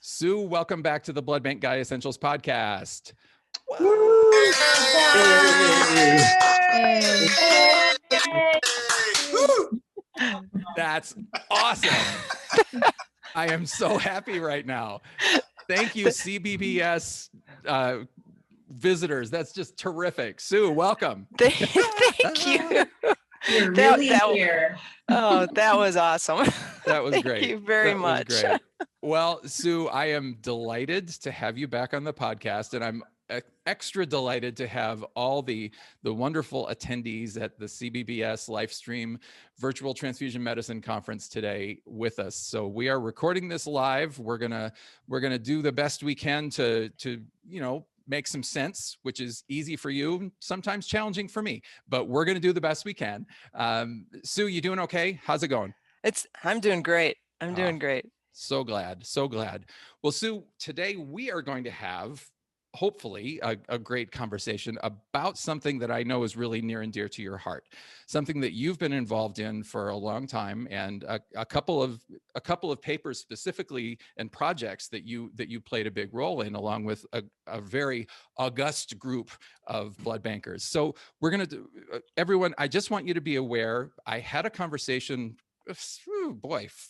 Sue, welcome back to the Blood Bank Guy Essentials podcast. That's awesome. I am so happy right now. Thank you, CBBS visitors. That's just terrific. Sue, welcome. Thank you. You're really here. Oh, that was awesome. That was great. Thank you very much. Was great. Well, Sue, I am delighted to have you back on the podcast, and I'm extra delighted to have all the wonderful attendees at the CBBS Livestream Virtual Transfusion Medicine Conference today with us. So we are recording this live. We're gonna do the best we can to make some sense, which is easy for you, sometimes challenging for me, but we're going to do the best we can. Sue, you doing okay? How's it going? I'm doing great. I'm doing great. So glad. Well, Sue, today we are going to have, hopefully, a great conversation about something that I know is really near and dear to your heart, something that you've been involved in for a long time, and a couple of papers specifically and projects that you played a big role in, along with a very august group of blood bankers. So we're going to do, everyone, I just want you to be aware, I had a conversation 4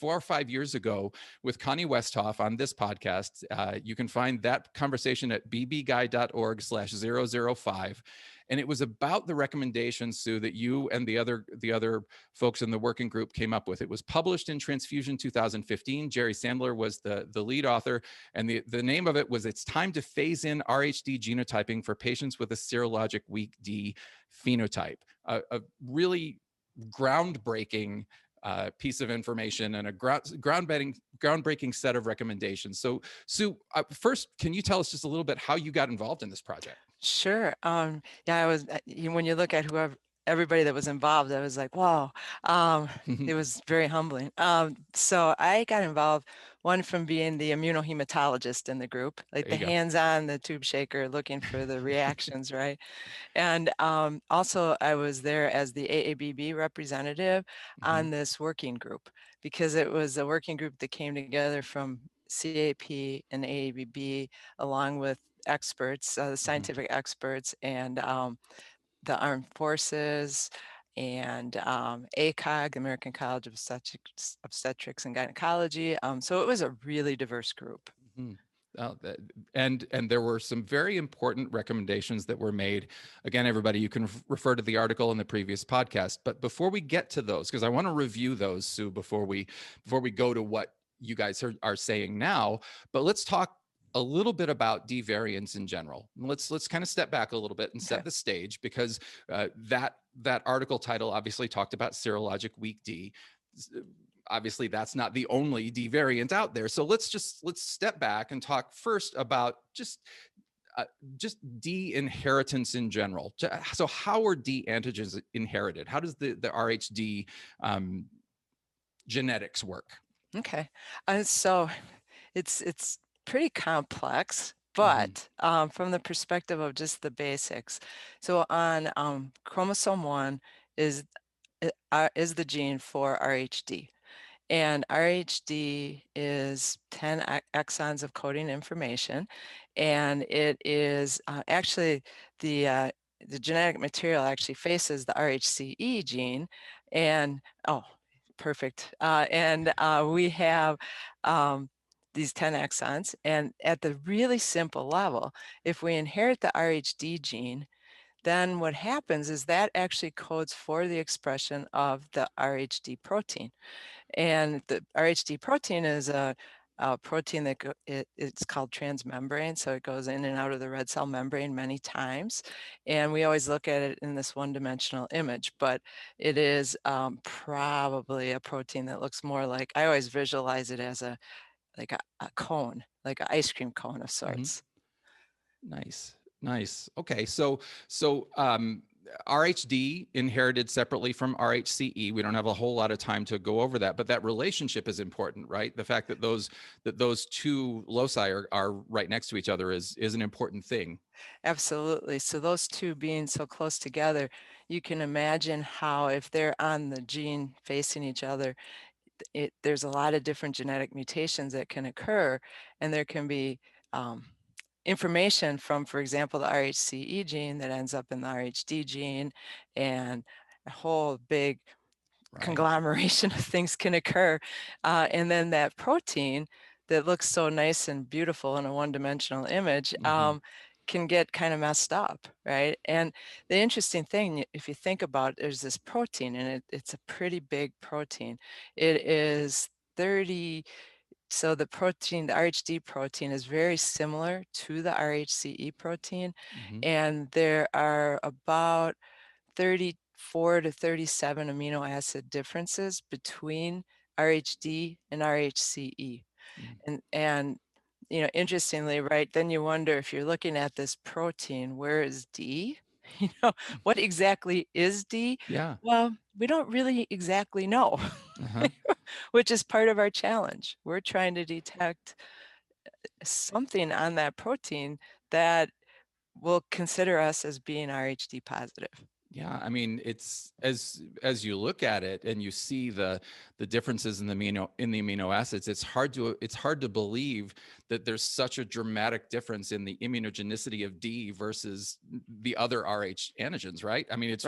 or 5 years ago with Connie Westhoff on this podcast. You can find that conversation at bbguy.org/005. And it was about the recommendations, Sue, that you and the other folks in the working group came up with. It was published in Transfusion 2015. Jerry Sandler was the lead author. And the name of it was, "It's Time to Phase in RHD Genotyping for Patients with a Serologic Weak D Phenotype." A really groundbreaking piece of information and a groundbreaking set of recommendations. So, Sue, first, can you tell us just a little bit how you got involved in this project? Sure. Yeah, I was. When you look at everybody that was involved, I was like, wow. It was very humbling. So I got involved, one from being the immunohematologist in the group, like the hands-on, the tube shaker, looking for the reactions, right? And also I was there as the AABB representative on this working group, because it was a working group that came together from CAP and AABB, along with experts, the scientific experts, and the Armed Forces, and ACOG, American College of Obstetrics and Gynecology. So it was a really diverse group. And there were some very important recommendations that were made. Again, everybody, you can refer to the article in the previous podcast. But before we get to those, because I want to review those, Sue, before we go to what you guys are saying now. But let's talk a little bit about D variants in general. Let's kind of step back a little bit and set the stage, because that article title obviously talked about serologic weak D. Obviously, that's not the only D variant out there. So let's step back and talk first about just D inheritance in general. So how are D antigens inherited? How does the RHD genetics work? Okay, so it's pretty complex, but from the perspective of just the basics. So on chromosome 1 is the gene for RHD. And RHD is 10 exons of coding information, and it is actually the genetic material actually faces the RHCE gene, and perfect. And we have these 10 exons, and at the really simple level, if we inherit the RHD gene, then what happens is that actually codes for the expression of the RHD protein. And the RHD protein is a protein that it's called transmembrane, so it goes in and out of the red cell membrane many times. And we always look at it in this one-dimensional image, but it is probably a protein that looks more like, I always visualize it as a cone, like an ice cream cone of sorts. Nice. Okay, so RHD inherited separately from RHCE. We don't have a whole lot of time to go over that, but that relationship is important, right? The fact that those two loci are right next to each other is an important thing. Absolutely. So those two being so close together, you can imagine how, if they're on the gene facing each other, there's a lot of different genetic mutations that can occur, and there can be information from, for example, the RHCE gene that ends up in the RHD gene, and a whole big conglomeration of things can occur. And then that protein that looks so nice and beautiful in a one-dimensional image can get kind of messed up, right? And the interesting thing, if you think about it, there's this protein, and it's a pretty big protein. It is 30, so the protein, the RHD protein, is very similar to the RHCE protein, and there are about 34 to 37 amino acid differences between RHD and RHCE. And you know, interestingly, right, then you wonder, if you're looking at this protein, where is D? You know, what exactly is D? Yeah. Well, we don't really exactly know, which is part of our challenge. We're trying to detect something on that protein that will consider us as being RHD positive. Yeah, I mean, it's as you look at it and you see the differences in the amino acids, it's hard to believe that there's such a dramatic difference in the immunogenicity of D versus the other Rh antigens, right? I mean, it's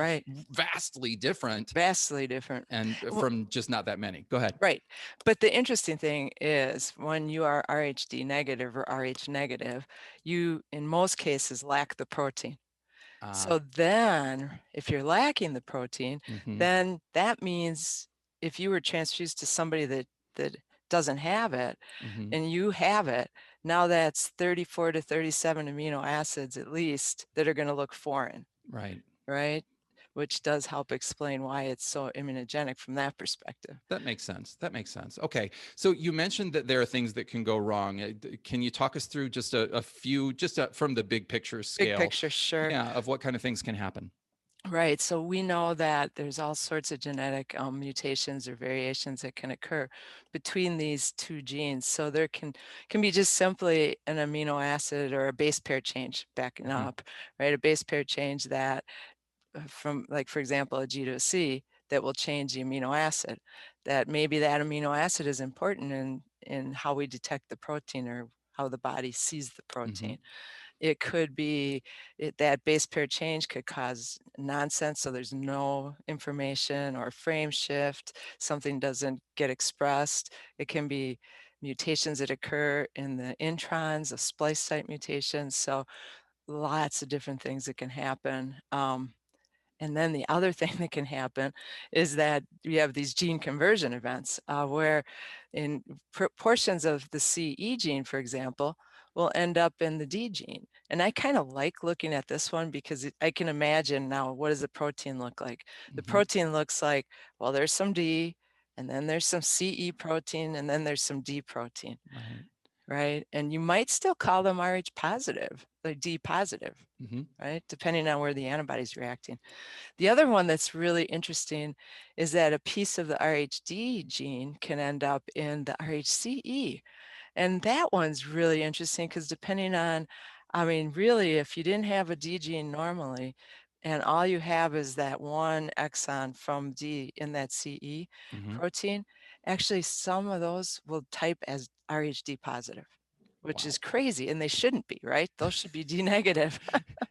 vastly different. Vastly different. And from just not that many. Go ahead. Right. But the interesting thing is, when you are RHD negative or Rh negative, you in most cases lack the protein. So then if you're lacking the protein, then that means if you were transfused to somebody that doesn't have it, and you have it, now that's 34 to 37 amino acids at least that are going to look foreign. Right. Which does help explain why it's so immunogenic from that perspective. That makes sense. That makes sense. Okay. So you mentioned that there are things that can go wrong. Can you talk us through just a few, just from the big picture scale? Big picture, sure. Yeah, of what kind of things can happen. Right. So we know that there's all sorts of genetic mutations or variations that can occur between these two genes. So there can be just simply an amino acid or a base pair change backing up, right? A base pair change that from, like, for example, a G to a C, that will change the amino acid. That maybe that amino acid is important in how we detect the protein or how the body sees the protein. It could be that base pair change could cause nonsense, so there's no information, or frame shift, something doesn't get expressed. It can be mutations that occur in the introns, of splice site mutations. So lots of different things that can happen. And then the other thing that can happen is that you have these gene conversion events where in portions of the CE gene, for example, will end up in the D gene. And I kind of like looking at this one because I can imagine now, what does the protein look like? The protein looks like, well, there's some D, and then there's some CE protein, and then there's some D protein. Right. And you might still call them Rh positive, like D positive, right? Depending on where the antibody's reacting. The other one that's really interesting is that a piece of the RHD gene can end up in the RHCE. And that one's really interesting because depending on, I mean, really, if you didn't have a D gene normally, and all you have is that one exon from D in that CE protein, actually some of those will type as RHD positive, which is crazy. And they shouldn't be, right? Those should be D negative.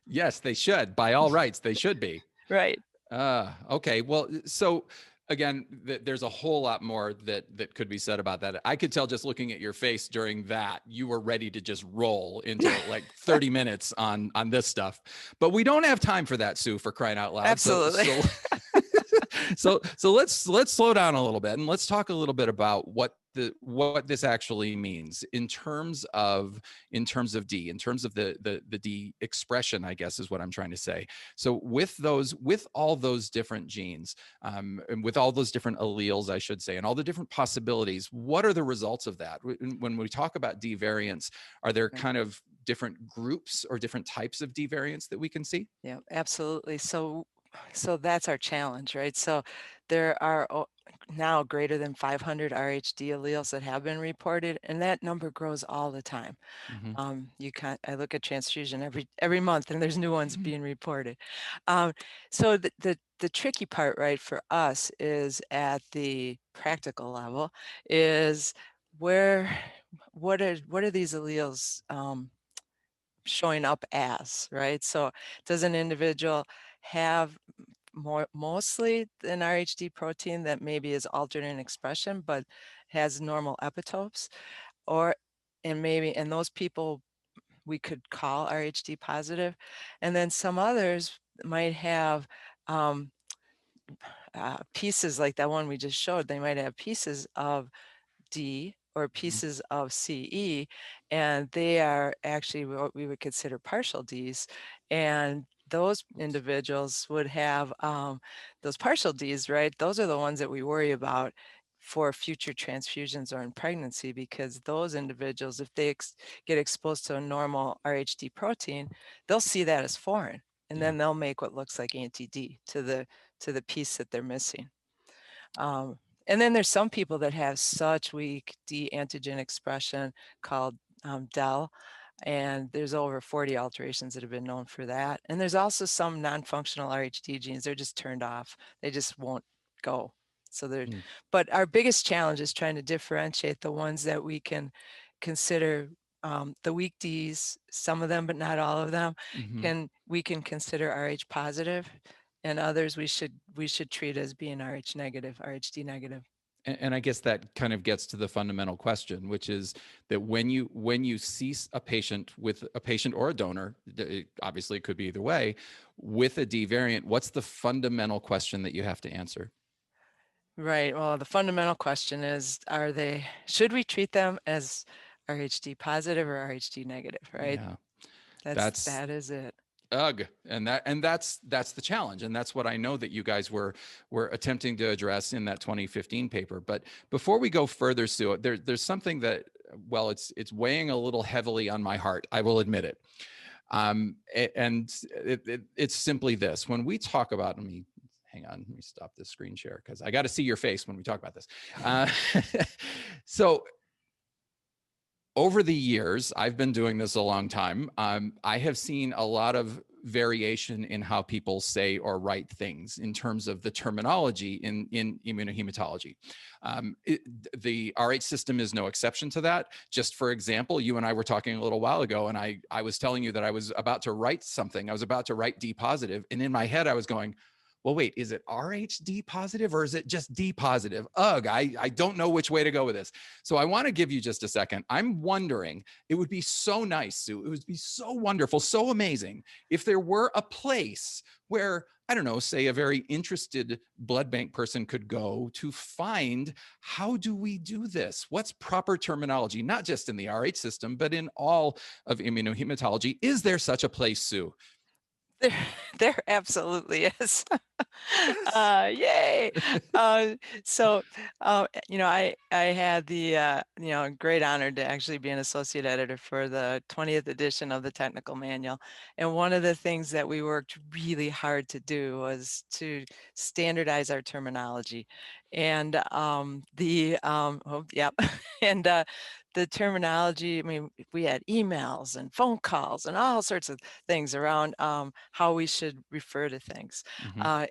Yes, they should. By all rights, they should be. Right. Okay. Well, so again, there's a whole lot more that could be said about that. I could tell just looking at your face during that, you were ready to just roll into like 30 minutes on this stuff, but we don't have time for that, Sue, for crying out loud. Absolutely. So let's slow down a little bit and let's talk a little bit about what this actually means in terms of D, in terms of the D expression, I guess is what I'm trying to say. So with all those different genes, and with all those different alleles, I should say, and all the different possibilities, what are the results of that? When we talk about D variants, are there kind of different groups or different types of D variants that we can see? Yeah, absolutely. So that's our challenge, right? So there are now greater than 500 RHD alleles that have been reported, and that number grows all the time. I look at transfusion every month, and there's new ones being reported. So the tricky part, right, for us is at the practical level is what are these alleles showing up as, right? So does an individual have mostly an RHD protein that maybe is altered in expression but has normal epitopes, and those people we could call RHD positive, and then some others might have pieces like that one we just showed. They might have pieces of D or pieces of CE, and they are actually what we would consider partial Ds. And those individuals would have those partial Ds, right? Those are the ones that we worry about for future transfusions or in pregnancy, because those individuals, if they get exposed to a normal RHD protein, they'll see that as foreign, and then they'll make what looks like anti-D to the piece that they're missing. And then there's some people that have such weak D antigen expression called DEL, and there's over 40 alterations that have been known for that. And there's also some non-functional RHD genes, they're just turned off. They just won't go. So but our biggest challenge is trying to differentiate the ones that we can consider the weak Ds, some of them, but not all of them, we can consider Rh positive, and others we should treat as being Rh negative, RHD negative. And I guess that kind of gets to the fundamental question, which is that when you see a patient or a donor, obviously it could be either way, with a D variant, what's the fundamental question that you have to answer? Right. Well, the fundamental question is, should we treat them as RHD positive or RHD negative, right? Yeah. That is it. Ugh. And that's the challenge. And that's what I know that you guys were attempting to address in that 2015 paper. But before we go further, Sue, there's something that, well, it's weighing a little heavily on my heart. I will admit it. And it's simply this: when we talk about, hang on, let me stop this screen share because I got to see your face when we talk about this. So over the years, I've been doing this a long time. I have seen a lot of variation in how people say or write things in terms of the terminology in immunohematology. The RH system is no exception to that. Just for example, you and I were talking a little while ago, and I was telling you that I was about to write something. I was about to write D positive, and in my head, I was going, well, wait, is it RHD positive or is it just D positive? Ugh, I don't know which way to go with this. So I want to give you just a second. I'm wondering, it would be so nice, Sue, it would be so wonderful, so amazing if there were a place where, I don't know, say a very interested blood bank person could go to find, how do we do this? What's proper terminology, not just in the RH system, but in all of immunohematology? Is there such a place, Sue? There absolutely is. Yes. Yay. I had the great honor to actually be an associate editor for the 20th edition of the technical manual. And one of the things that we worked really hard to do was to standardize our terminology. And and the terminology, I mean, we had emails and phone calls and all sorts of things around how we should refer to things.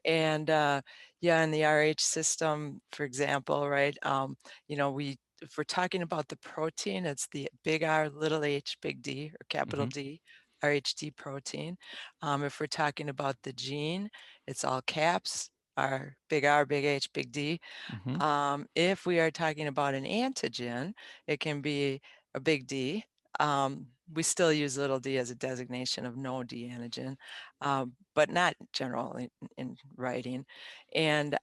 In the RH system, for example, right, if we're talking about the protein, it's the big R, little h, big D, or capital D, RHD protein. If we're talking about the gene, it's all caps, R, big H, big D. If we are talking about an antigen, it can be a big D. We still use little d as a designation of no D antigen, but not general in writing. And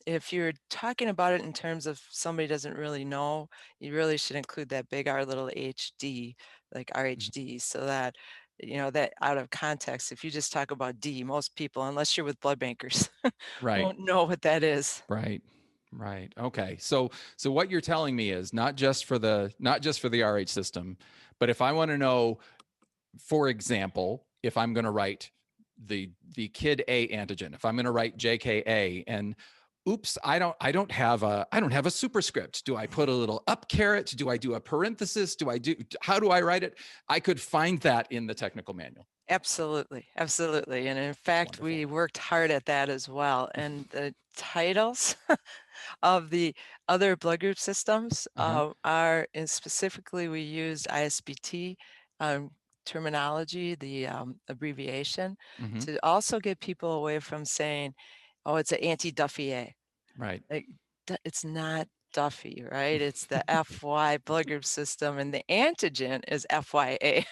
if you're talking about it in terms of somebody doesn't really know, you really should include that big R, little HD, like RHD, so that that out of context, if you just talk about D, most people, unless you're with blood bankers, won't know what that is. Right. Okay. So what you're telling me is not just for the RH system, but if I want to know, for example, if I'm going to write the kid A antigen, if I'm going to write JKA, and oops, I don't have a superscript. Do I put a little up caret? Do I do a parenthesis? How do I write it? I could find that in the technical manual. Absolutely. Absolutely. And in fact, Wonderful. we worked hard at that as well. And the titles of the other blood group systems are, and specifically we used ISBT terminology, the abbreviation, to also get people away from saying, oh, it's an anti-Duffy A. Right. Like, it's not Duffy, right? It's the FY blood group system, and the antigen is FYA.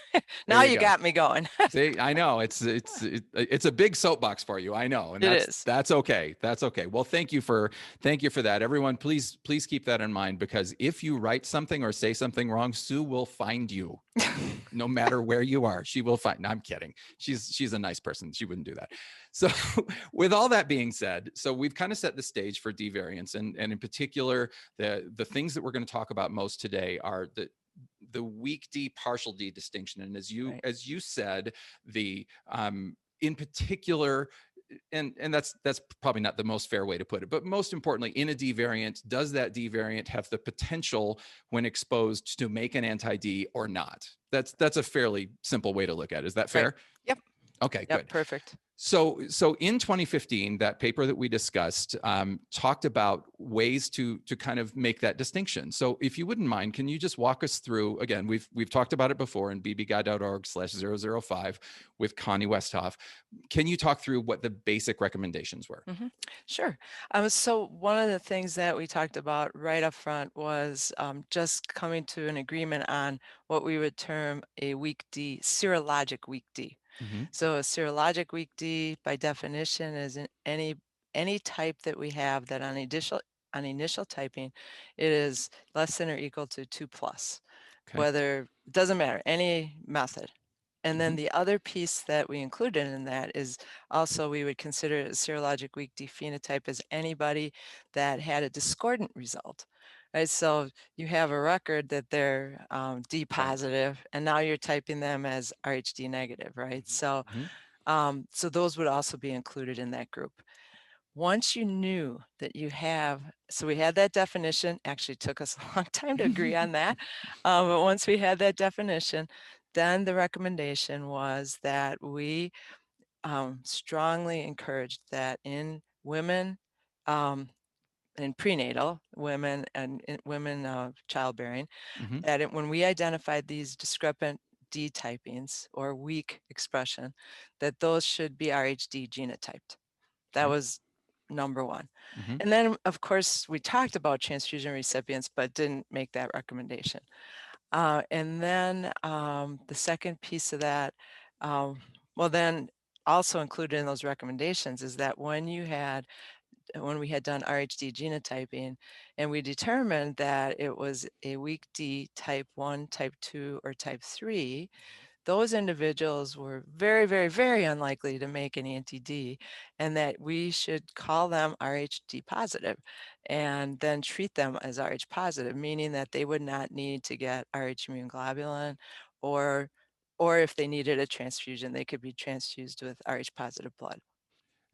Now you got me going. See, I know it's a big soapbox for you. I know, and that's okay. That's okay. Well, thank you for that, everyone. Please keep that in mind, because if you write something or say something wrong, Sue will find you. No matter where you are, she will find. No, I'm kidding. She's a nice person. She wouldn't do that. So with all that being said, so we've kind of set the stage for D variants, and in particular, the things that we're going to talk about most today are the weak D, partial D distinction. And as you said, the in particular, and that's probably not the most fair way to put it, but most importantly, in a D variant, does that D variant have the potential when exposed to make an anti-D or not? That's a fairly simple way to look at it. Is that fair? Right. Yep. Okay, yep, good. Perfect. So in 2015, that paper that we discussed talked about ways to kind of make that distinction. So if you wouldn't mind, can you just walk us through, again, we've talked about it before in bbguy.org/005 with Connie Westhoff. Can you talk through what the basic recommendations were? Sure. So one of the things that we talked about right up front was just coming to an agreement on what we would term a weak D, serologic weak D. So a serologic weak D, by definition, is in any type that we have that on initial typing, it is less than or equal to 2+. Okay. Whether, it doesn't matter, any method. And then the other piece that we included in that is also we would consider a serologic weak D phenotype as anybody that had a discordant result. Right, so you have a record that they're D positive, and now you're typing them as RHD negative, right? So, so those would also be included in that group. Once you knew that you have, so we had that definition. Actually, took us a long time to agree on that, but once we had that definition, then the recommendation was that we strongly encouraged that in women, in prenatal women and women childbearing, that when we identified these discrepant D typings or weak expression, that those should be RHD genotyped. That was number one. And then, of course, we talked about transfusion recipients, but didn't make that recommendation. And then the second piece of that, well, then also included in those recommendations is that when we had done RHD genotyping and we determined that it was a weak D type 1, type 2, or type 3, those individuals were very, very, very unlikely to make an anti-D, and that we should call them RHD positive and then treat them as RH positive, meaning that they would not need to get RH immune globulin, or if they needed a transfusion, they could be transfused with RH positive blood.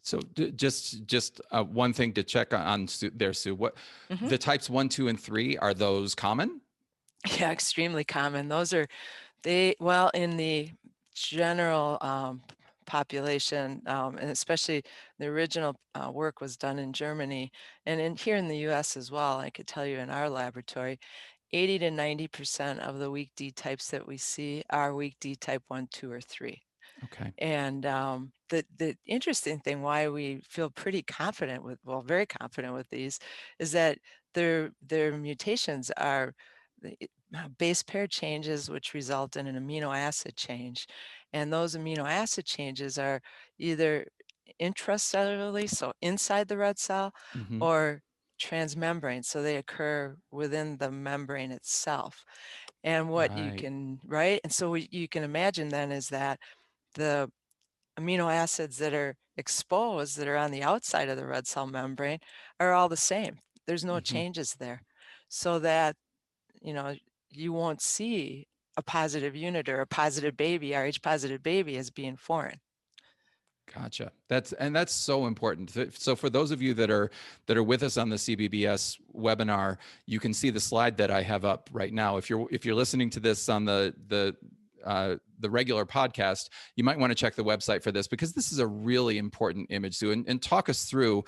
So just one thing to check on there, Sue. What the types 1, 2, and 3, are those common? Yeah, extremely common. Those are well, in the general population, and especially the original work was done in Germany and here in the US as well. I could tell you in our laboratory, 80 to 90% of the weak D types that we see are weak D type 1, 2, or 3. Okay. And the interesting thing why we feel pretty confident with, well, very confident with these, is that their mutations are base pair changes which result in an amino acid change. And those amino acid changes are either intracellularly, so inside the red cell, or transmembrane, so they occur within the membrane itself. And what you can, and so what you can imagine then is that the amino acids that are exposed, that are on the outside of the red cell membrane, are all the same. There's no changes there. So that, you won't see a positive unit or a positive baby, Rh positive baby, as being foreign. Gotcha. That's so important. So for those of you that are with us on the CBBS webinar, you can see the slide that I have up right now. If you're listening to this on the regular podcast, you might want to check the website for this, because this is a really important image, Sue. And talk us through.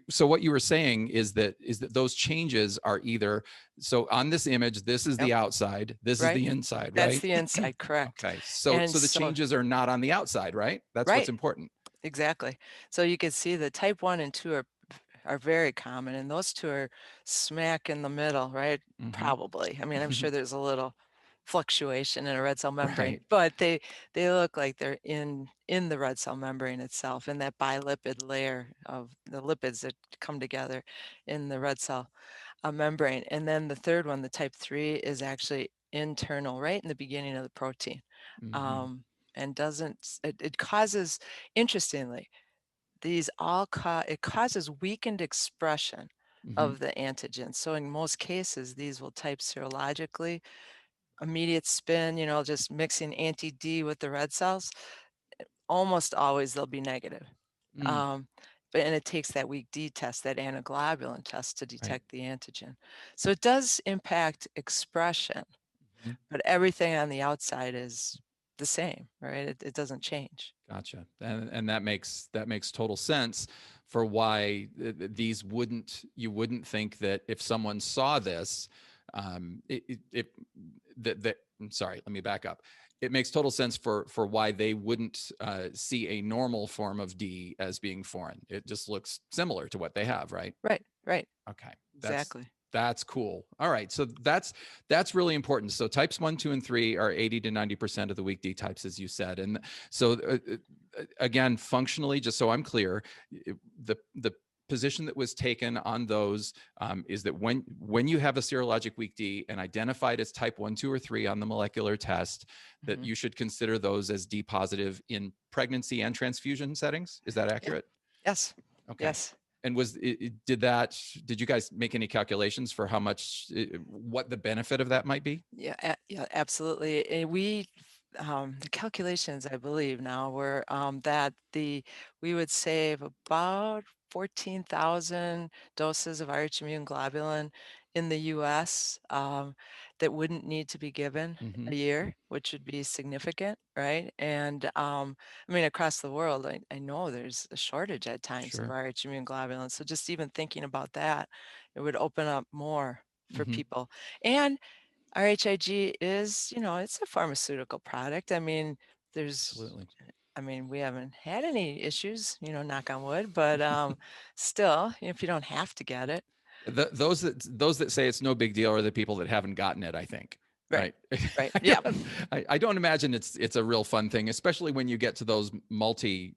So what you were saying is that those changes are either, so on this image, this is the outside, this is Right. the inside, That's right? the inside, correct. Okay. So And the changes are not on the outside, right? That's what's right, important. exactly. So you can see the type 1 and 2 are very common, and those two are smack in the middle, right? Mhm. Probably. I mean, I'm sure there's a little fluctuation in a red cell membrane, Right. but they look like they're in the red cell membrane itself, in that bilipid layer of the lipids that come together in the red cell membrane. And then the third one, the type 3, is actually internal, right in the beginning of the protein. Mhm. And it causes, interestingly, these all it causes weakened expression Mhm. of the antigen. So in most cases, these will type serologically, immediate spin, just mixing anti-D with the red cells. Almost always they'll be negative. Mm. And it takes that weak D test, that antiglobulin test, to Right. detect the antigen. So it does impact expression, Mhm. but everything on the outside is the same, right? It doesn't change. Gotcha. And that makes total sense for why these you wouldn't think that if someone saw this, I'm sorry, let me back up. It makes total sense for why they wouldn't see a normal form of D as being foreign. It just looks similar to what they have, right? Right, right. Okay. Exactly. That's cool. All right. So that's really important. So types 1, 2, and 3 are 80 to 90% of the weak D types, as you said. And so again, functionally, just so I'm clear, the position that was taken on those is that when you have a serologic weak D and identified as type 1, 2, or 3 on the molecular test, that you should consider those as D positive in pregnancy and transfusion settings. Is that accurate? Yeah. Yes. Okay. Yes. And did you guys make any calculations for how much, what the benefit of that might be? Yeah, yeah, absolutely. The calculations, I believe now, were that we would save about 14,000 doses of RH immune globulin in the US, that wouldn't need to be given Mm-hmm. a year, which would be significant, right? And I mean, across the world, I know there's a shortage at times of Sure. RH immune globulin. So just even thinking about that, it would open up more for Mm-hmm. people. And RHIG is, it's a pharmaceutical product. I mean, Absolutely. we haven't had any issues, knock on wood, but still, if you don't have to get it. Those that say it's no big deal are the people that haven't gotten it, I think. Right. Right. Right. Yeah. I don't imagine it's a real fun thing, especially when you get to those multi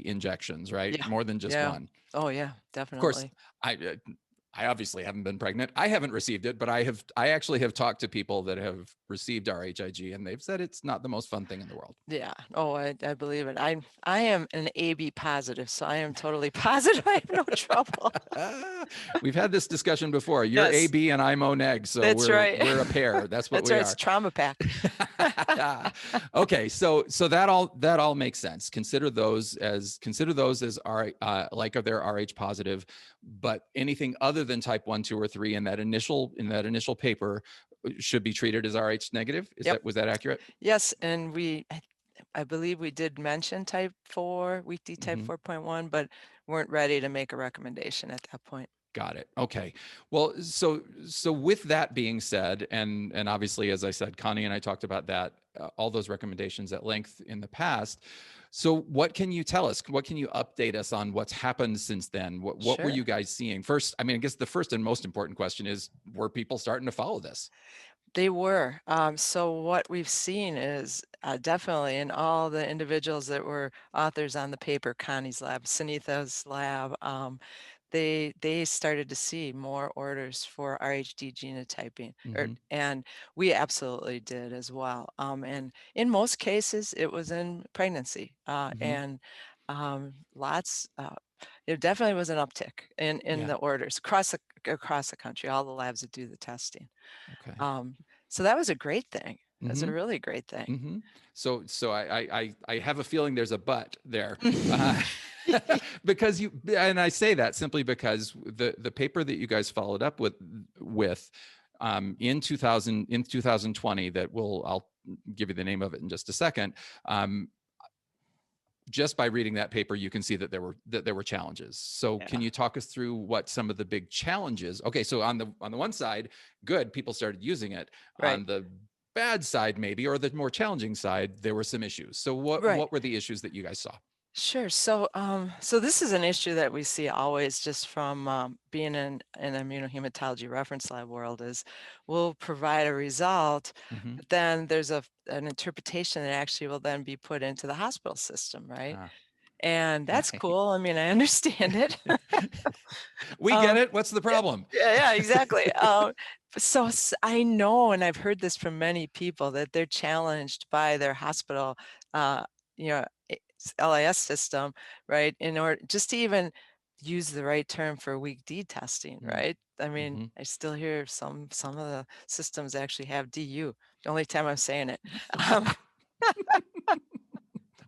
injections, right? Yeah. More than just Yeah. one. Oh yeah, Of course, definitely. I obviously haven't been pregnant. I haven't received it, but I actually have talked to people that have received RHIG, and they've said it's not the most fun thing in the world. Yeah. Oh, I believe it. I am an AB positive, so I am totally positive I have no trouble. We've had this discussion before. You're Yes. AB and I'm O neg, so That's right. we're a pair. That's what That's we right. are. It's trauma pack. Okay, so that all makes sense. Consider those as R like they're RH positive, but anything other than type 1, 2, or 3 in that initial paper should be treated as RH negative. Yep. Was that accurate? Yes, and I believe we did mention type 4, weak D type 4.1, but weren't ready to make a recommendation at that point. Got it. Okay. Well, so with that being said, and obviously, as I said, Connie and I talked about that, all those recommendations at length in the past. So what can you tell us? What can you update us on what's happened since then? What were Sure. you guys seeing? First, I mean, I guess the first and most important question is, were people starting to follow this? They were. So what we've seen is definitely in all the individuals that were authors on the paper, Connie's lab, Sunitha's lab, they started to see more orders for RHD genotyping, and we absolutely did as well. And in most cases, it was in pregnancy, and lots. It definitely was an uptick in the orders across the country. All the labs that do the testing. Okay. So that was a great thing. is a really great thing. Mm-hmm. So I have a feeling there's a but there, because I say that simply because the paper that you guys followed up with in 2020 that I'll give you the name of it in just a second. Just by reading that paper, you can see that there were challenges. So can you talk us through what some of the big challenges? Okay, so on the one side, good, people started using it. Right. On the bad side, maybe, or the more challenging side, there were some issues. So what were the issues that you guys saw? Sure. So, so this is an issue that we see always just from being in an immunohematology reference lab world is we'll provide a result, but then there's an interpretation that actually will then be put into the hospital system, right? And that's cool. I mean, I understand it. We get it. What's the problem? Yeah, exactly. So I know, and I've heard this from many people, that they're challenged by their hospital, you know, LIS system, right? In order just to even use the right term for weak D testing, right? I mean, I still hear some of the systems actually have DU. The only time I'm saying it.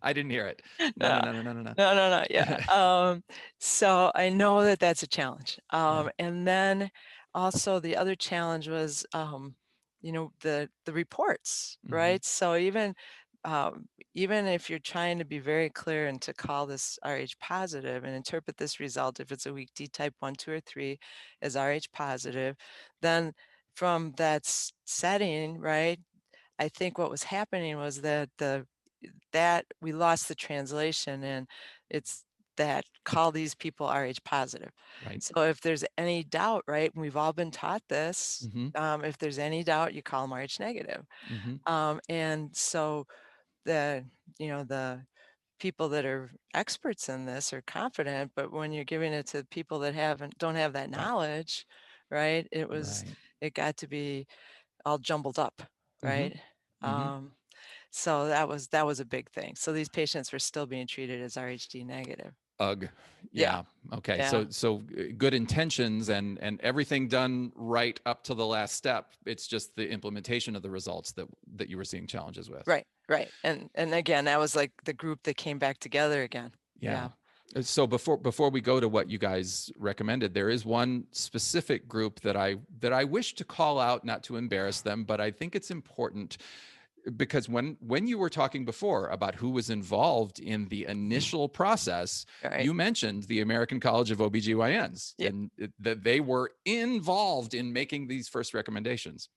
I didn't hear it. No. No. Yeah. So I know that that's a challenge. And then also the other challenge was, the reports, right? So even if you're trying to be very clear and to call this Rh positive and interpret this result, if it's a weak D type 1, 2, or 3 as Rh positive, then from that setting, right, I think what was happening was that that we lost the translation, and it's that call these people Rh positive. Right. So if there's any doubt, right, and we've all been taught this, if there's any doubt, you call them Rh negative. And so the people that are experts in this are confident, but when you're giving it to people that don't have that knowledge, right, it got to be all jumbled up, right? So that was a big thing. So these patients were still being treated as RHD negative. Ugh. Yeah. Okay. Yeah. So good intentions and everything done right up to the last step. It's just the implementation of the results that you were seeing challenges with. Right. And again, that was like the group that came back together again. Yeah. So before we go to what you guys recommended, there is one specific group that I wish to call out, not to embarrass them, but I think it's important because when you were talking before about who was involved in the initial process, you mentioned the American College of OBGYNs and that they were involved in making these first recommendations.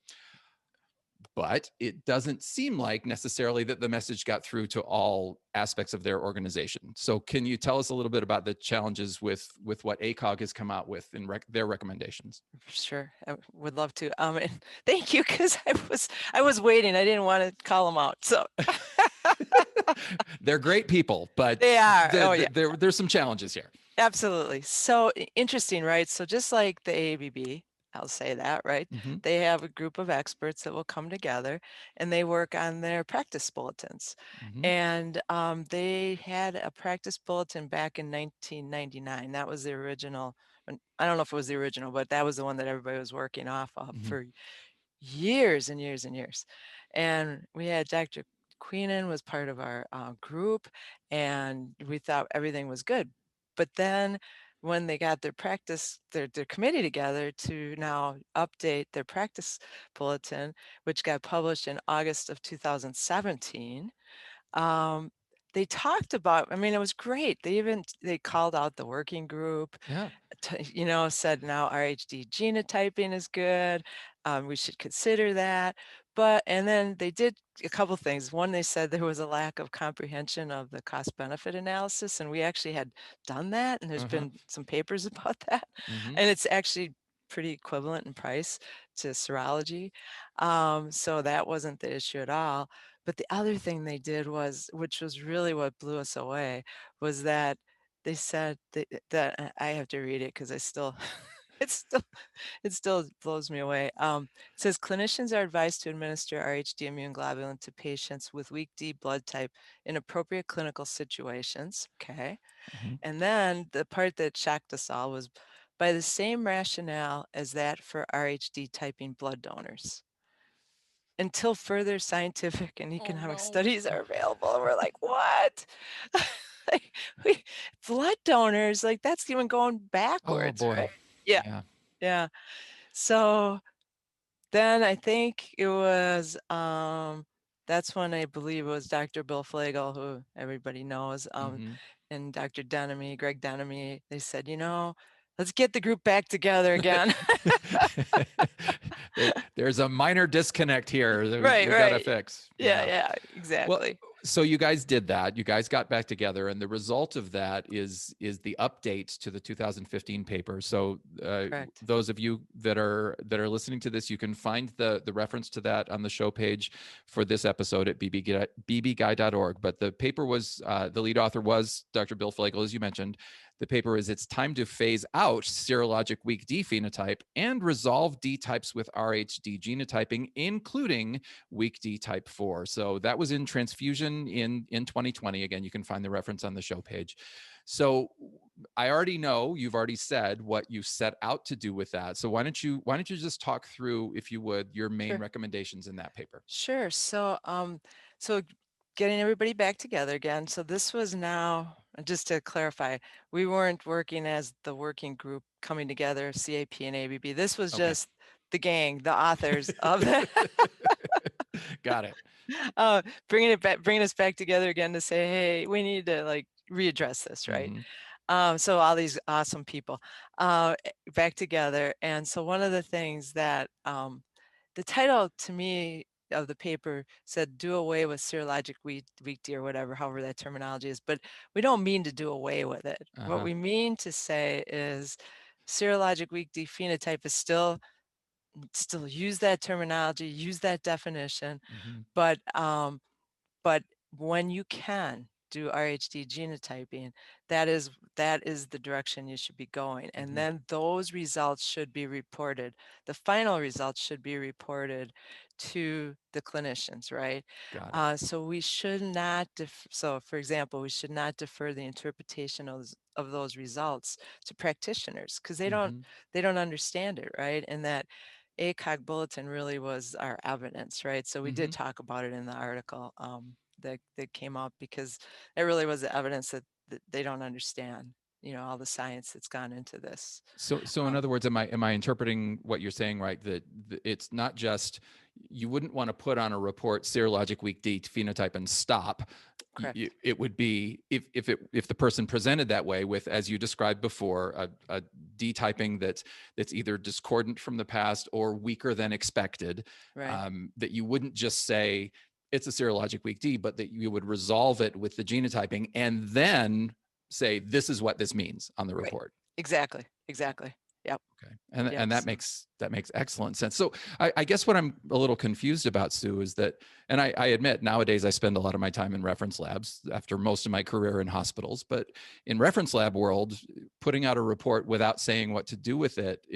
But it doesn't seem like necessarily that the message got through to all aspects of their organization. So can you tell us a little bit about the challenges with what ACOG has come out with in their recommendations? Sure, I would love to. And thank you, because I was waiting. I didn't want to call them out. So they're great people, but they are. There's some challenges here. Absolutely. So interesting, right? So just like the ABB, I'll say that, right? They have a group of experts that will come together and they work on their practice bulletins. And they had a practice bulletin back in 1999. That was the original. I don't know if it was the original, but that was the one that everybody was working off of for years and years and years. And we had Dr. Queenan was part of our group, and we thought everything was good. But then when they got their committee together to now update their practice bulletin, which got published in August of 2017, they talked about, I mean, it was great. They called out the working group, said now RHD genotyping is good. We should consider that. And then they did a couple things. One, they said there was a lack of comprehension of the cost benefit analysis. And we actually had done that. And there's been some papers about that. And it's actually pretty equivalent in price to serology. So that wasn't the issue at all. But the other thing they did was, which was really what blew us away, was that they said that I have to read it because it still blows me away. It says clinicians are advised to administer RHD immune globulin to patients with weak D blood type in appropriate clinical situations. Okay. And then the part that shocked us all was by the same rationale as that for RHD typing blood donors. until further scientific and Oh economic no. studies are available. And we're like, what? Like, blood donors, like that's even going Oh backwards, boy. right? Yeah, Yeah. yeah. So then I think it was, that's when I believe it was Dr. Bill Flagel, who everybody knows, Mhm. and Dr. Denemy, Greg Denemy. They said, let's get the group back together again. There's a minor disconnect here that Right, we got to right. fix. Yeah, Yeah. yeah, Well, exactly. so you guys did that. You guys got back together, and the result of that is the update to the 2015 paper. So Correct. those of you that are listening to this, you can find the reference to that on the show page for this episode at bbguy.org. But the paper was the lead author was Dr. Bill Flagel, as you mentioned. The paper is "It's Time to Phase Out Serologic Weak D Phenotype and Resolve D Types with RHD Genotyping, including Weak D Type 4." So that was in Transfusion in 2020. Again, you can find the reference on the show page. So I already know you've already said what you set out to do with that. So why don't you just talk through, if you would, your main Sure. recommendations in that paper? Sure. So getting everybody back together again. So this was now, just to clarify, we weren't working as the working group coming together, CAP and ABB. This was Okay. just the gang, the authors of the Got it. bringing us back together again to say, hey, we need to like readdress this, right? Mhm. So all these awesome people back together. And so one of the things that the title to me of the paper said, do away with serologic weak D or whatever, however that terminology is, but we don't mean to do away with it. What Uh-huh. we mean to say is serologic weak D phenotype is still use that terminology, use that definition, Mhm. but but when you can do RHD genotyping, that is the direction you should be going. And Mhm. then those results should be reported. The final results should be reported to the clinicians, right? Got it. So we should not, so for example, we should not defer the interpretation of those results to practitioners because Mhm. they don't understand it, right? And that ACOG bulletin really was our evidence, right? So we did Mhm. talk about it in the article that came up because it really was the evidence that they don't understand, all the science that's gone into this. So in other words, am I interpreting what you're saying right? That it's not just, you wouldn't want to put on a report serologic weak D phenotype and stop. Correct. It would be if the person presented that way with, as you described before, a D typing that's either discordant from the past or weaker than expected, Right. that you wouldn't just say it's a serologic weak D, but that you would resolve it with the genotyping and then say this is what this means on the Right. report. Exactly. Exactly. Yep. Okay. And Yep. that makes excellent sense. So I guess what I'm a little confused about, Sue, is that, and I admit nowadays I spend a lot of my time in reference labs after most of my career in hospitals, but in reference lab world, putting out a report without saying what to do with it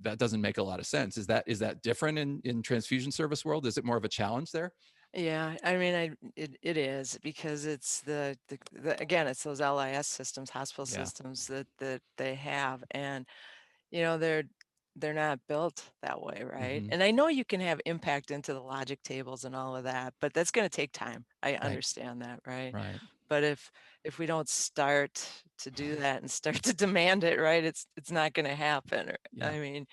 that doesn't make a lot of sense. Is that different in transfusion service world? Is it more of a challenge there? Yeah, I mean, it is because it's again, it's those LIS systems, hospital Yeah. systems that they have, and they're not built that way, right? Mm-hmm. And I know you can have impact into the logic tables and all of that, but that's going to take time. I Right. understand that, right? Right. But if we don't start to do that and start to demand it, right, it's not going to happen. Yeah. I mean,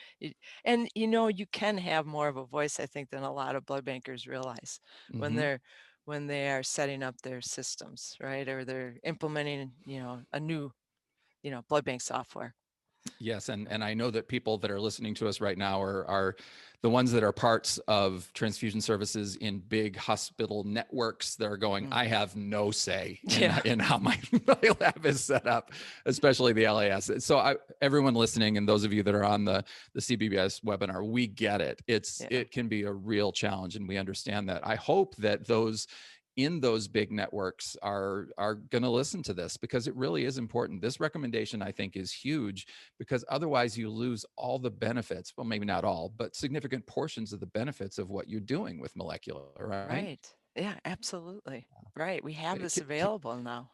and you can have more of a voice, I think, than a lot of blood bankers realize when Mm-hmm. they are setting up their systems, right, or they're implementing, a new, blood bank software. Yes, and I know that people that are listening to us right now are the ones that are parts of transfusion services in big hospital networks that are going, I have no say Yeah. in how my lab is set up, especially the LAS. So everyone listening and those of you that are on the CBBS webinar, we get it. It can be a real challenge, and we understand that. I hope that those in those big networks are going to listen to this, because it really is important. This recommendation, I think, is huge, because otherwise you lose all the benefits. Well, maybe not all, but significant portions of the benefits of what you're doing with molecular, right? Right. Yeah, absolutely. Right. We have this K- available now.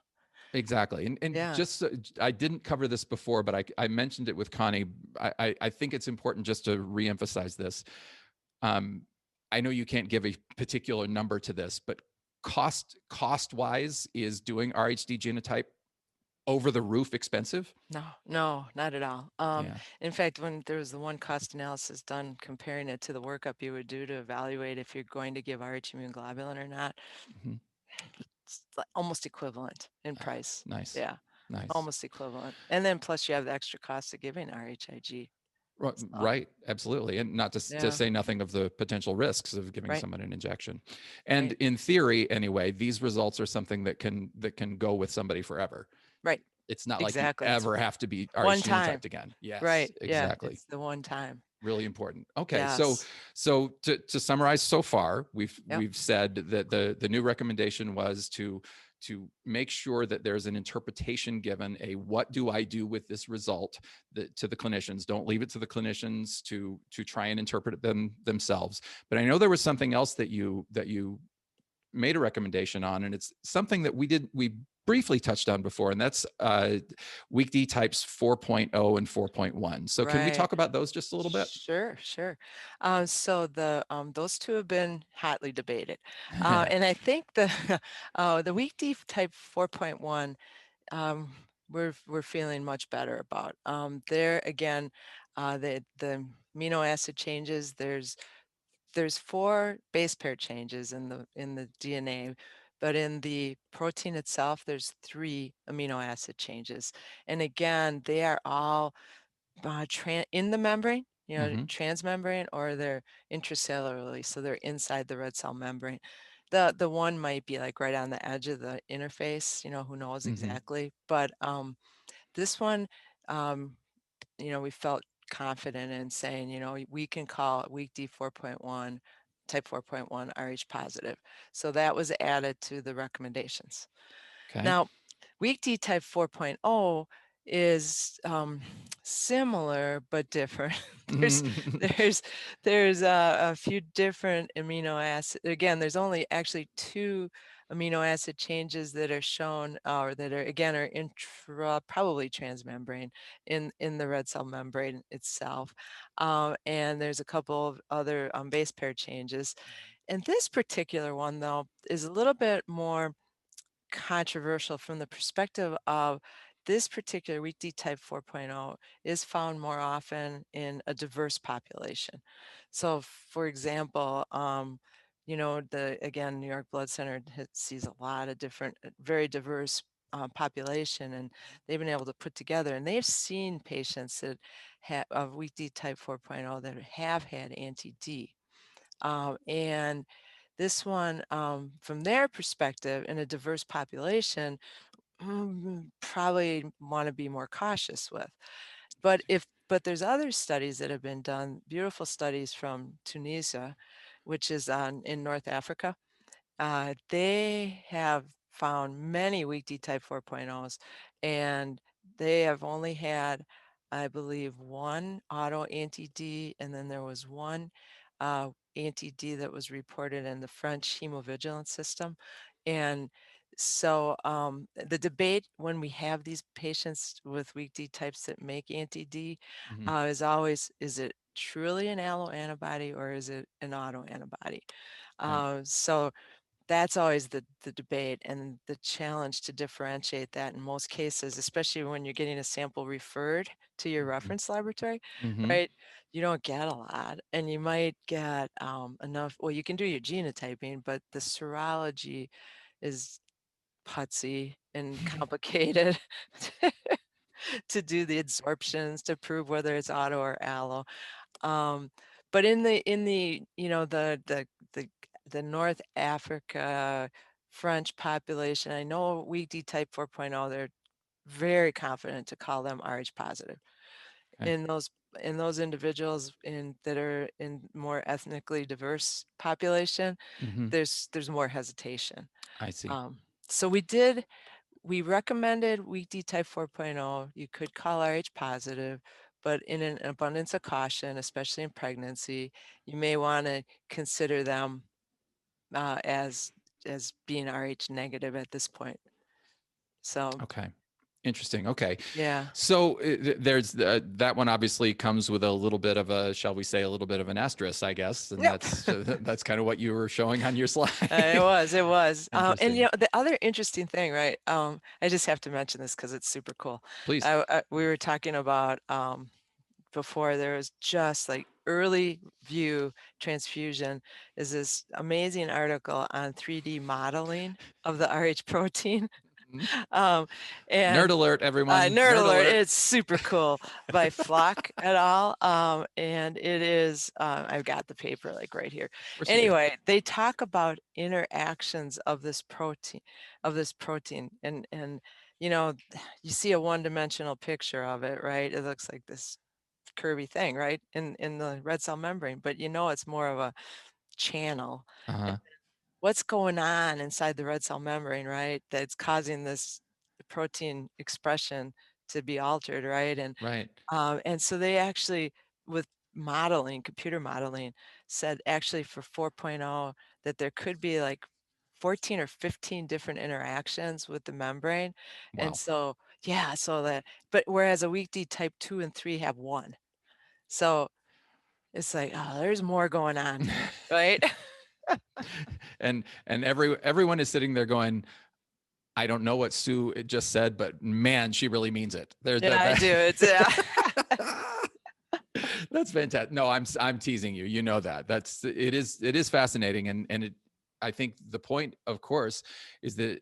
Exactly. And Yeah. just I didn't cover this before, but I mentioned it with Connie. I think it's important just to reemphasize this. Um, I know you can't give a particular number to this, but cost wise, is doing RHD genotype over the roof expensive? No, no, not at all. Yeah. In fact, when there was the one cost analysis done comparing it to the workup you would do to evaluate if you're going to give Rh immune globulin or not, Mhm. it's almost equivalent in price. Nice. Yeah, Nice. almost equivalent. And then plus you have the extra cost of giving RHIG. So, Right, absolutely, and not to yeah, say nothing of the potential risks of giving right, someone an injection. And right, in theory, anyway, these results are something that can go with somebody forever. right. It's not like you Exactly. It's ever have to be one RH time. genotyped again. Yes, Right. Yeah. exactly. It's the one time. Really important. Okay, so Yes. to summarize so far, Yep. we've said that the new recommendation was to make sure that there's an interpretation given, a what do I do with this result, to the clinicians. Don't leave it to the clinicians to try and interpret them themselves. But I know there was something else that you made a recommendation on, and it's something that we briefly touched on before, and that's weak D types 4.0 and 4.1. So can we Right. talk about those just a little bit? Sure, sure. So those two have been hotly debated, and I think the weak D type 4.1 we're feeling much better about. There again, the amino acid changes. There's 4 base pair changes in the DNA, but in the protein itself, there's 3 amino acid changes. And again, they are all in the membrane, Hmm. transmembrane, or they're intracellularly, so they're inside the red cell membrane. The one might be like right on the edge of the interface, who knows Hmm. exactly. But this one, um, we felt confident in saying, we can call weak D 4.1, type 4.1 Rh positive. So that was added to the recommendations. Okay. Now, weak D type 4.0 is similar but different. there's there's there's a few different amino acid. Again, there's only actually 2 amino acid changes that are shown, or that are probably transmembrane in the red cell membrane itself, and there's a couple of other base pair changes. And this particular one, though, is a little bit more controversial from the perspective of this particular weak D type 4.0 is found more often in a diverse population. So, for example, again, New York Blood Center sees a lot of different, very diverse population, and they've been able to put together, and they've seen patients that have of weak D type 4.0 that have had anti-D. And this one, from their perspective, in a diverse population, probably want to be more cautious with. But there's other studies that have been done, beautiful studies from Tunisia, which is in North Africa. They have found many weak D type 4.0s, and they have only had, I believe, one auto anti-D, and then there was one anti-D that was reported in the French hemovigilance system. And so the debate when we have these patients with weak D types that make anti-D Hmm. is always, is it truly an alloantibody or is it an autoantibody? Right. So that's always the debate and the challenge to differentiate that in most cases, especially when you're getting a sample referred to your reference laboratory, Hmm. right? You don't get a lot, and you might get enough. Well, you can do your genotyping, but the serology is putsy and complicated to do the absorptions to prove whether it's auto or allo. Um, but in the the North Africa French population, I know weak D type 4.0, they're very confident to call them Rh positive. Okay. In those individuals that are in more ethnically diverse population, Hmm. there's more hesitation. I see. Um, so we recommended weak D type 4.0. You could call Rh positive, but in an abundance of caution, especially in pregnancy, you may want to consider them as being Rh negative at this point. So Okay. Interesting. Okay. Yeah. So there's that one obviously comes with a little bit of a, shall we say, a little bit of an asterisk, I guess. And Yep. that's kind of what you were showing on your slide. It was. And Interesting. the other interesting thing, right? I just have to mention this because it's super cool. Please. We were talking about before, there was just like early view transfusion is this amazing article on 3D modeling of the Rh protein. Mhm. And Nerd alert, everyone. nerd alert, alert. it's super cool by Flock et al. And it is, I've got the paper like right here. Of course you do. Anyway, they talk about interactions of this protein, and you know, you see a one-dimensional picture of it, right? It looks like this curvy thing, right? In the red cell membrane, but you know, it's more of a channel. Uh-huh. What's going on inside the red cell membrane, right? That's causing this protein expression to be altered, right? Right. And so they actually, with modeling, computer modeling, said actually for 4.0 that there could be like 14 or 15 different interactions with the membrane. And Wow. so, yeah, so that, but whereas a weak D type 2 and 3 have one. So it's like, oh, there's more going on, right? and everyone is sitting there going, I don't know what Sue just said, but man, she really means it. Yeah, I do. It's That's fantastic. No, I'm teasing you. You know that. It is fascinating, and I think the point, of course, is that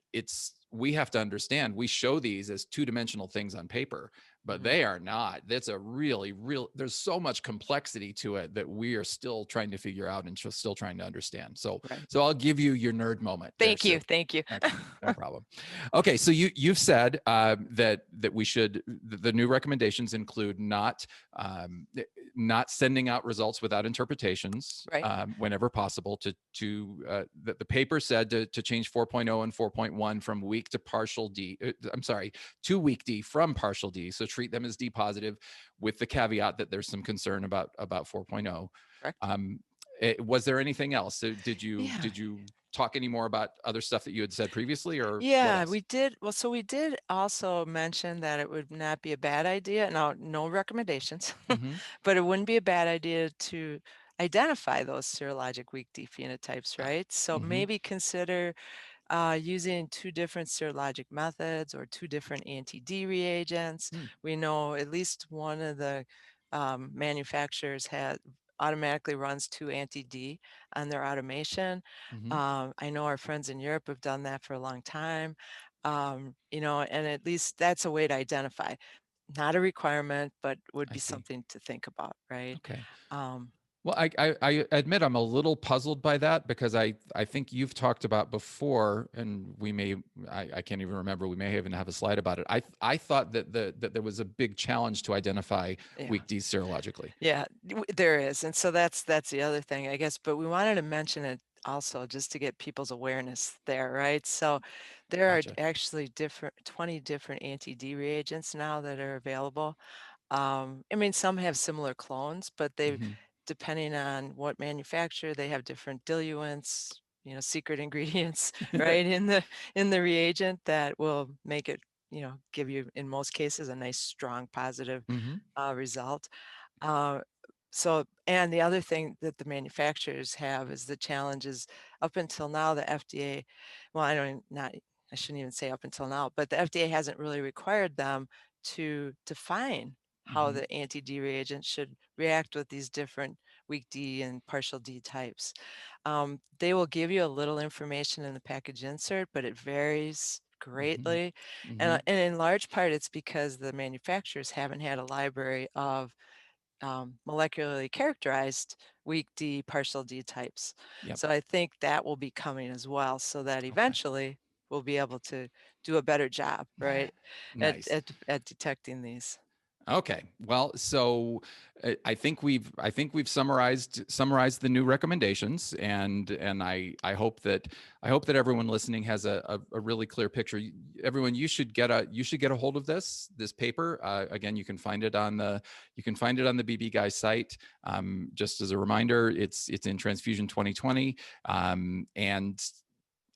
we have to understand, we show these as two-dimensional things on paper, but they are not. That's a really there's so much complexity to it that we are still trying to figure out and still trying to understand. So right. so I'll give you your nerd moment. Thank you. Sue. Thank you. Okay, no problem. Okay, so you've said that we should, the new recommendations include not sending out results without interpretations, Right. whenever possible. That the paper said to change 4.0 and 4.1 from weak to partial D. To weak D from partial D. So treat them as D positive, with the caveat that there's some concern about 4.0. Correct. Was there anything else? So did Yeah. you talk any more about other stuff that you had said previously, or what Yeah, else? we did. Well, so we did also mention that it would not be a bad idea. Now, no recommendations, Mm-hmm. but it wouldn't be a bad idea to identify those serologic weak D phenotypes, right? So Mm-hmm. maybe consider using two different serologic methods or two different anti-D reagents. Mm. We know at least one of the manufacturers automatically runs two anti-D on their automation. Mm-hmm. I know our friends in Europe have done that for a long time. You know, and at least that's a way to identify. Not a requirement, but would I be see. something to think about, right? Okay. Um, Well, I admit I'm a little puzzled by that, because I think you've talked about before, and I can't even remember, we may even have a slide about it. I thought that that there was a big challenge to identify yeah. weak Ds serologically. Yeah, there is. And so that's the other thing, I guess, but we wanted to mention it also just to get people's awareness there, right? So there are Gotcha. actually 20 different anti-D reagents now that are available. I mean, some have similar clones, but Mm-hmm. depending on what manufacturer, they have different diluents, you know, secret ingredients, right, in the reagent that will make it, you know, give you, in most cases, a nice, strong, positive Mm-hmm. result. Uh, so, and the other thing that the manufacturers have is the challenges up until now, the FDA, well, I shouldn't even say up until now, but the FDA hasn't really required them to define how Mm-hmm. the anti-D reagent should react with these different weak D and partial D types. They will give you a little information in the package insert, but it varies Mm-hmm. greatly. Mm-hmm. And in large part, it's because the manufacturers haven't had a library of molecularly characterized weak D, partial D types. Yep. So I think that will be coming as well, so that Okay. eventually we'll be able to do a better job, right, Nice. at detecting these. Okay. Well, so I think we've summarized the new recommendations, and I hope that everyone listening has a really clear picture. Everyone, you should get a hold of this paper. Again, you can find it on the BBGuy site. Just as a reminder, it's in Transfusion 2020, and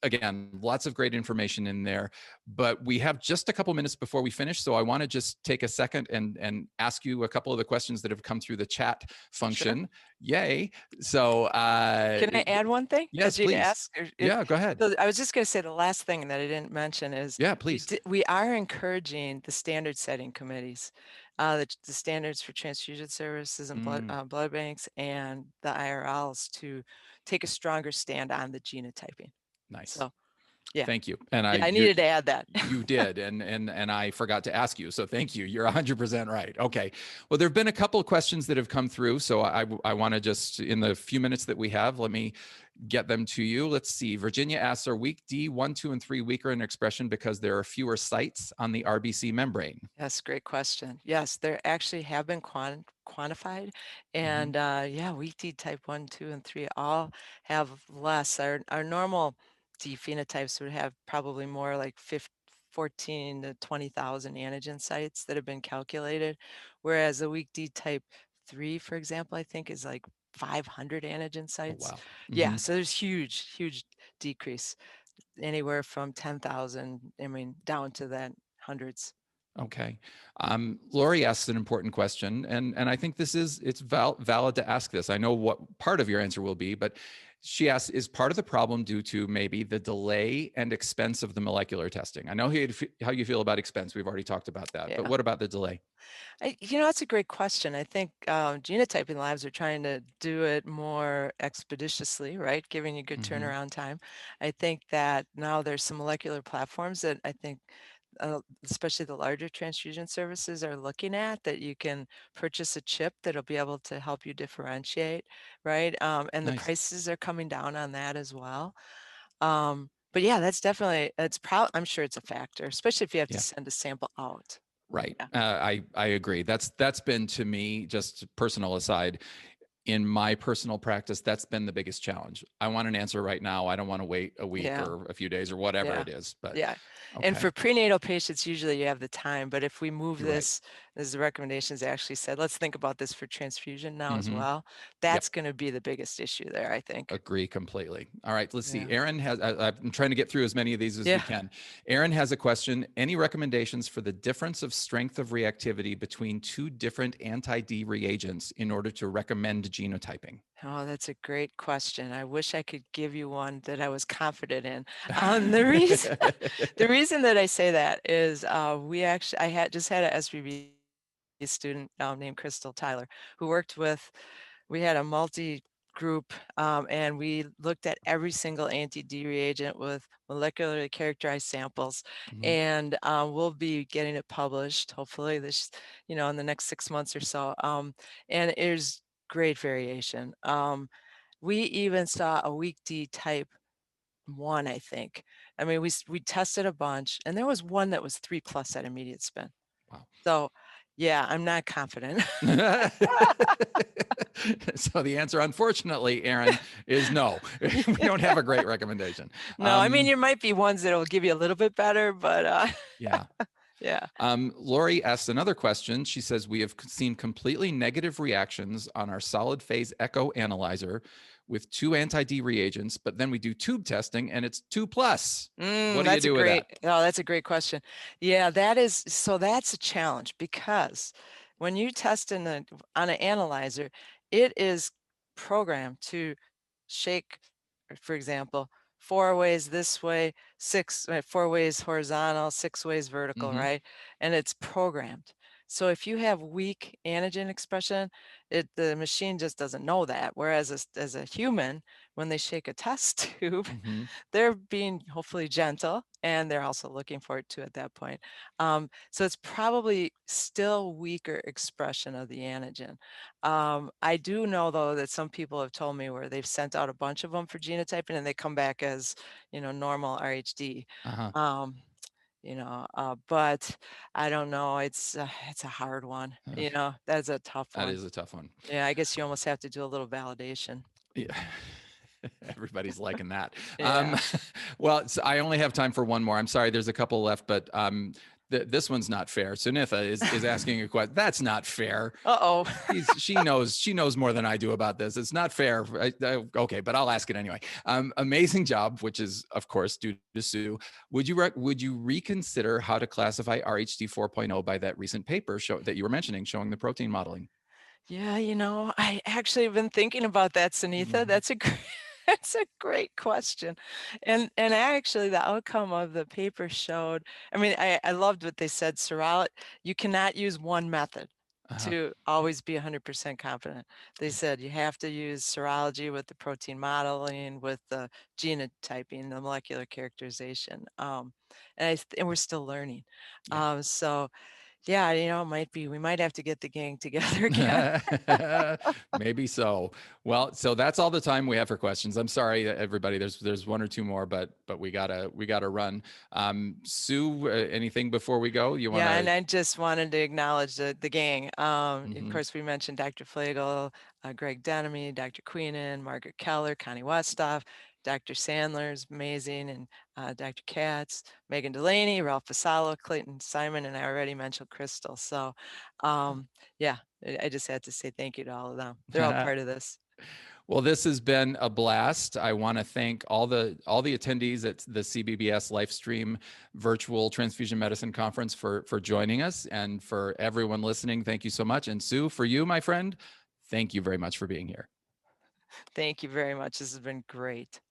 again, lots of great information in there, but we have just a couple minutes before we finish. So I want to just take a second and ask you a couple of the questions that have come through the chat Sure. function. Yay. So Can I add one thing? yes, As you please. ask, or Yeah, go ahead. so I was just going to say the last thing that I didn't mention is Yeah, please. we are encouraging the standard setting committees, the standards for transfusion services and blood banks and the IRLs to take a stronger stand on the genotyping. Nice. So, yeah. Thank you. And I needed to add that. You did. And I forgot to ask you. So thank you. You're 100% right. Okay. Well, there have been a couple of questions that have come through. So I want to just, in the few minutes that we have, let me get them to you. Let's see. Virginia asks, are weak D 1, 2, and 3 weaker in expression because there are fewer sites on the RBC membrane? Yes, great question. Yes, there actually have been quantified. And yeah, weak D type 1, 2, and 3 all have less. Our normal D phenotypes would have probably more like 14 to 20,000 antigen sites that have been calculated, whereas the weak D type 3, for example, I think is like 500 antigen sites. Oh, wow. Yeah, so there's huge decrease, anywhere from 10,000, I mean, down to that hundreds. Okay. Lori asks an important question, and I think it's valid to ask this. I know what part of your answer will be, but she asks, is part of the problem due to maybe the delay and expense of the molecular testing? I know how you feel about expense. We've already talked about that, but what about the delay? That's a great question. I think genotyping labs are trying to do it more expeditiously, right? Giving you good turnaround time. I think that now there's some molecular platforms that I think especially the larger transfusion services are looking at, that you can purchase a chip that'll be able to help you differentiate, right? And the prices are coming down on that as well. But yeah, that's definitely, I'm sure it's a factor, especially if you have to send a sample out. Right. I agree. That's been, to me, just personal aside, in my personal practice, that's been the biggest challenge. I want an answer right now. I don't want to wait a week or a few days or whatever it is. But okay. And for prenatal patients, usually you have the time. But if we move this, as the recommendations actually said, let's think about this for transfusion now as well. That's going to be the biggest issue there, I think. Agree completely. All right, let's see. Aaron has, I'm trying to get through as many of these as we can. Aaron has a question. Any recommendations for the difference of strength of reactivity between two different anti-D reagents in order to recommend genotyping? Oh, that's a great question. I wish I could give you one that I was confident in. The reason that I say that is I just had an SVB student named Crystal Tyler who worked with, we had a multi-group and we looked at every single anti-D reagent with molecularly characterized samples, and we'll be getting it published hopefully this, in the next 6 months or so. And there's great variation. We even saw a weak D type 1, I think. I mean, we tested a bunch, and there was one that was 3+ at immediate spin. Wow. So, yeah, I'm not confident. So the answer, unfortunately, Aaron, is no. We don't have a great recommendation. No, I mean, there might be ones that will give you a little bit better, but yeah. Yeah. Lori asked another question. She says, we have seen completely negative reactions on our solid phase echo analyzer with 2 anti-D reagents, but then we do tube testing and it's 2+. What do you do with that? Oh, that's a great question. Yeah, that's a challenge, because when you test on an analyzer, it is programmed to shake, for example, 4 ways this way, 4 ways horizontal, 6 ways vertical, right? And it's programmed. So if you have weak antigen expression, the machine just doesn't know that. Whereas as a human, when they shake a test tube, they're being hopefully gentle, and they're also looking for it too at that point. So it's probably still weaker expression of the antigen. I do know, though, that some people have told me where they've sent out a bunch of them for genotyping and they come back as, normal RHD. But I don't know. It's a hard one. That's a tough one. That is a tough one. Yeah, I guess you almost have to do a little validation. Yeah. Everybody's liking that. Yeah. Well, I only have time for one more. I'm sorry, there's a couple left, but This one's not fair. Sunitha is asking a question. That's not fair. Uh-oh. She knows more than I do about this. It's not fair. Okay, but I'll ask it anyway. Amazing job, which is of course due to Sue. Would you reconsider how to classify RHD 4.0 by that recent paper that you were mentioning, showing the protein modeling? Yeah, I actually have been thinking about that, Sunitha. That's a great, that's a great question. And actually the outcome of the paper showed, I mean, I loved what they said, you cannot use one method to always be 100% confident. They said you have to use serology with the protein modeling, with the genotyping, the molecular characterization. And we're still learning. Yeah. So yeah, it might be, we might have to get the gang together again. Maybe so. Well, so that's all the time we have for questions. I'm sorry, everybody. There's one or two more, but we gotta run. Sue, anything before we go? You want to? Yeah, and I just wanted to acknowledge the gang. Of course, we mentioned Dr. Flagel, Greg Denemy, Dr. Queenan, Margaret Keller, Connie Westhoff, Dr. Sandler's amazing, and Dr. Katz, Megan Delaney, Ralph Fasalo, Clayton Simon, and I already mentioned Crystal. So yeah, I just had to say thank you to all of them. They're all part of this. Well, this has been a blast. I want to thank all the attendees at the CBBS Livestream Virtual Transfusion Medicine Conference for joining us, and for everyone listening, thank you so much. And Sue, for you, my friend, thank you very much for being here. Thank you very much. This has been great.